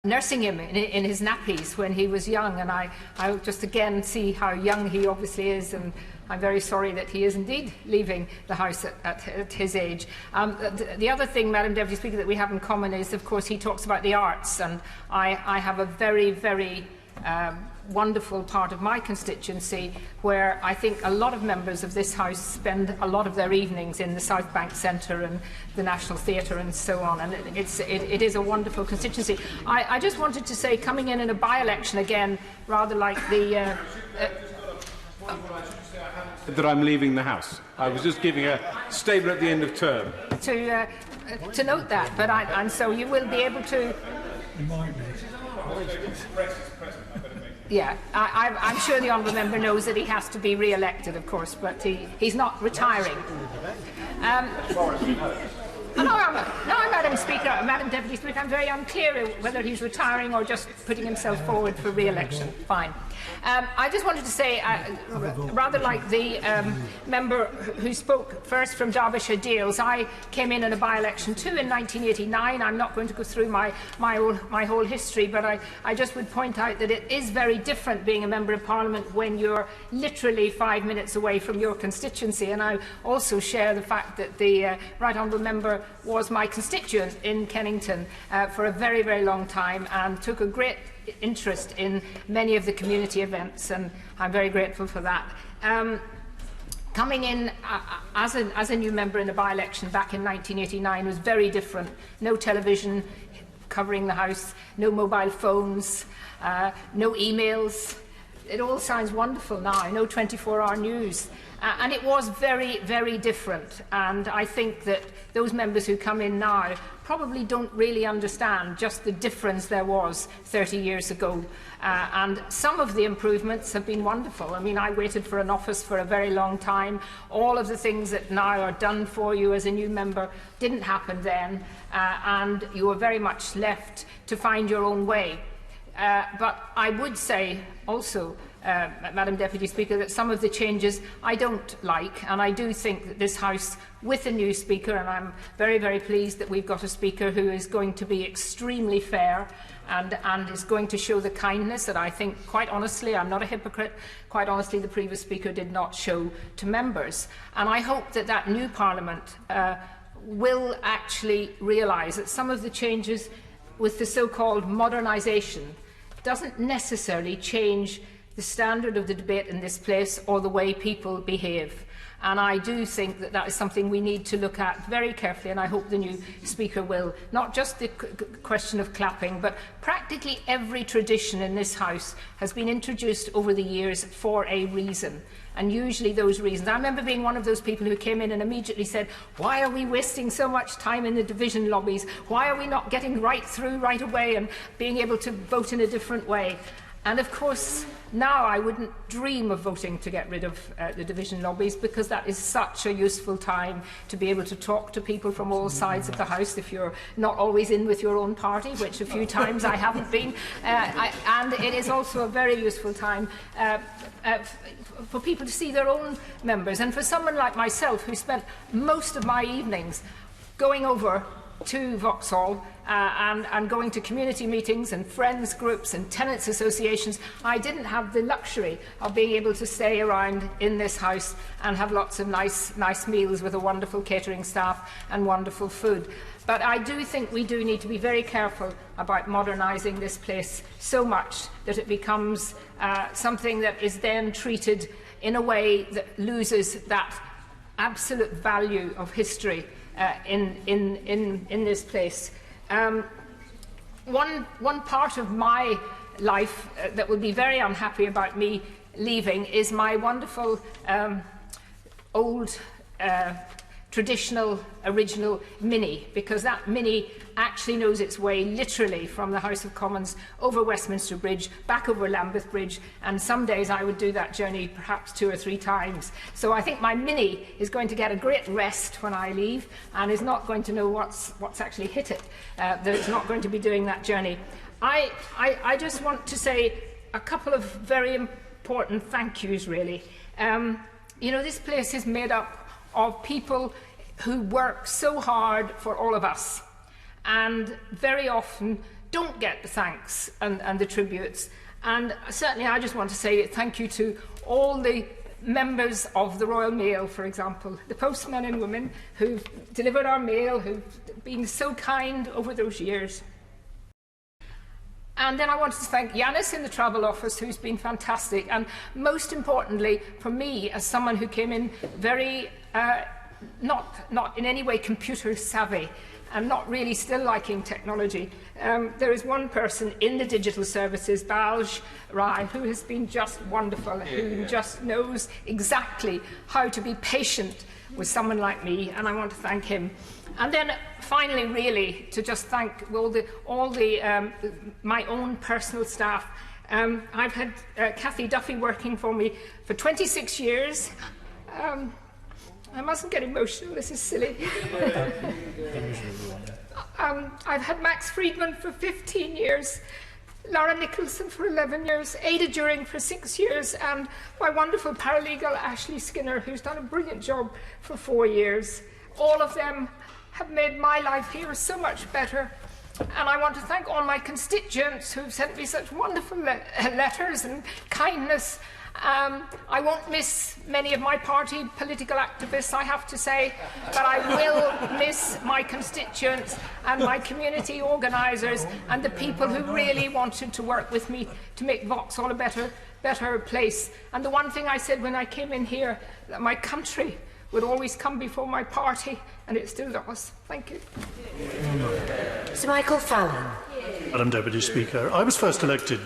nursing him in his nappies when he was young, and I just again see how young he obviously is, and I'm very sorry that he is indeed leaving the House at his age. The other thing, Madam Deputy Speaker, that we have in common is, of course, he talks about the arts, and I have a very, very wonderful part of my constituency where I think a lot of members of this House spend a lot of their evenings in the South Bank Centre and the National Theatre and so on, and it is a wonderful constituency. I just wanted to say, coming in a by-election again, rather like the... that I'm leaving the House. I was just giving a statement at the end of term. To note that, but and so you will be able to... Yeah, I'm sure the honourable member knows that he has to be re-elected, of course, but he's not retiring. Madam Deputy Speaker, I'm very unclear whether he's retiring or just putting himself forward for re-election. Fine. I just wanted to say, rather like the member who spoke first from Derbyshire Dales, I came in a by-election too in 1989. I'm not going to go through my whole history, but I just would point out that it is very different being a Member of Parliament when you're literally 5 minutes away from your constituency. And I also share the fact that the Right Honourable Member was my constituent in Kennington for a very, very long time and took a great interest in many of the community events, and I'm very grateful for that. Coming in as a new member in a by-election back in 1989 was very different. No television covering the House, no mobile phones, no emails. It all sounds wonderful now, no 24-hour news. And it was very, very different. And I think that those members who come in now probably don't really understand just the difference there was 30 years ago. And some of the improvements have been wonderful. I mean, I waited for an office for a very long time. All of the things that now are done for you as a new member didn't happen then. And you were very much left to find your own way. But I would say also, Madam Deputy Speaker, that some of the changes I don't like, and I do think that this House, with a new Speaker, and I'm very, very pleased that we've got a Speaker who is going to be extremely fair and is going to show the kindness that I think, quite honestly, I'm not a hypocrite, quite honestly, the previous Speaker did not show to members. And I hope that that new Parliament will actually realise that some of the changes with the so-called modernisation doesn't necessarily change the standard of the debate in this place or the way people behave. And I do think that that is something we need to look at very carefully, and I hope the new Speaker will. Not just the question of clapping, but practically every tradition in this House has been introduced over the years for a reason. And usually those reasons. I remember being one of those people who came in and immediately said, why are we wasting so much time in the division lobbies? Why are we not getting right through right away and being able to vote in a different way? And of course, now I wouldn't dream of voting to get rid of the division lobbies, because that is such a useful time to be able to talk to people from all sides of the House if you're not always in with your own party, which a few times I haven't been. And it is also a very useful time for people to see their own members. And for someone like myself, who spent most of my evenings going over to Vauxhall and going to community meetings and friends groups and tenants associations, I didn't have the luxury of being able to stay around in this House and have lots of nice meals with a wonderful catering staff and wonderful food. But I do think we do need to be very careful about modernising this place so much that it becomes something that is then treated in a way that loses that absolute value of history in this place. One part of my life that would be very unhappy about me leaving is my wonderful old traditional original Mini, because that Mini actually knows its way literally from the House of Commons over Westminster Bridge, back over Lambeth Bridge, and some days I would do that journey perhaps 2 or 3 times. So I think my Mini is going to get a great rest when I leave and is not going to know what's actually hit it, that it's not going to be doing that journey. I just want to say a couple of very important thank yous, really. You know, this place is made up of people who work so hard for all of us, and very often don't get the thanks and the tributes. And certainly I just want to say thank you to all the members of the Royal Mail, for example, the postmen and women who've delivered our mail, who've been so kind over those years. And then I wanted to thank Yanis in the Travel Office, who's been fantastic. And most importantly, for me, as someone who came in very, not in any way computer savvy, and not really still liking technology. There is one person in the digital services, Balj Rai, who has been just wonderful, who just knows exactly how to be patient with someone like me, and I want to thank him. And then finally, really, to just thank all the my own personal staff. I've had Kathy Duffy working for me for 26 years. I mustn't get emotional, this is silly. I've had Max Friedman for 15 years, Lara Nicholson for 11 years, Ada During for 6 years, and my wonderful paralegal Ashley Skinner, who's done a brilliant job for 4 years. All of them have made my life here so much better. And I want to thank all my constituents who've sent me such wonderful letters and kindness. I won't miss many of my party political activists, I have to say, but I will miss my constituents and my community organisers and the people who really wanted to work with me to make Vauxhall a better place. And the one thing I said when I came in here, that my country would always come before my party, and it still does. Thank you. Sir Michael Fallon. Madam Deputy Speaker, I was first elected